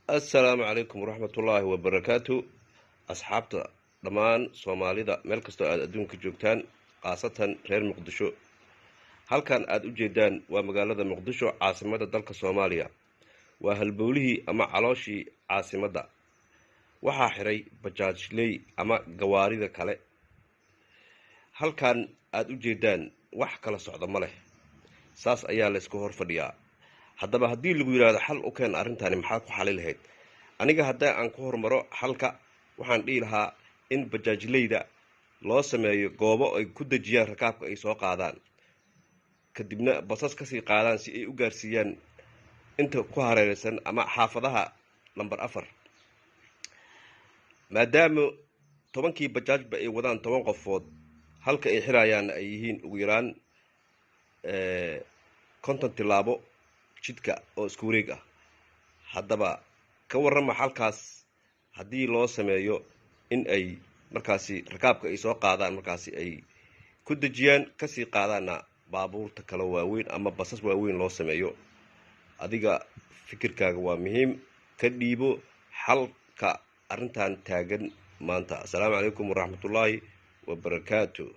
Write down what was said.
السلام عليكم ورحمة الله وبركاته. أصحابتا دمان سوماليدا meel kasto aad adduunka joogtaan qaasatan reer Muqdisho. Halkan aad u jeedaan waa magaalada Muqdisho, caasimada dalka Soomaaliya. Waa halbowlihii ama calooshii caasimada. Waxaa xiray bajaajley ama gawaarida kale. Halkan aad u jeedaan wax kala socda ma leh. Saas ayaa la isku hor fadhiyaa. haddaba haddii lagu yiraahdo xal u keen arrintani maxaa ku xalin lahayd? Aniga hadda aan ku hormaro xalka waxaan dhihi lahaa in bajaajleyda loo sameeyo goobo ay ku dajiyaan rakaabka ay soo qaadaan, kadibna basas ka sii qaadaan si ay u gaarsiiyaan inta ku hareeraysan ama xaafadaha number 4. maadaama 10kii bajaajba ay wadaan 10 qofood, halka ay xirayaan ay yihiin ugu yaraan 50 tilaabo jidka oo isku wareeg ah. haddaba ka warrama halkaas haddii loo sameeyo in ay markaasi rakaabka ay soo qaadaan, markaasi ay ku dajiyaan ka sii qaadaana baabuurta kala waaweyn ama basas waaweyn loo sameeyo. adiga fikirkaaga waa muhiim, ka dhiibo xalka arrintan taagan maanta. Assalaamu calaykum waraxmatullaahi wabarakaatuh.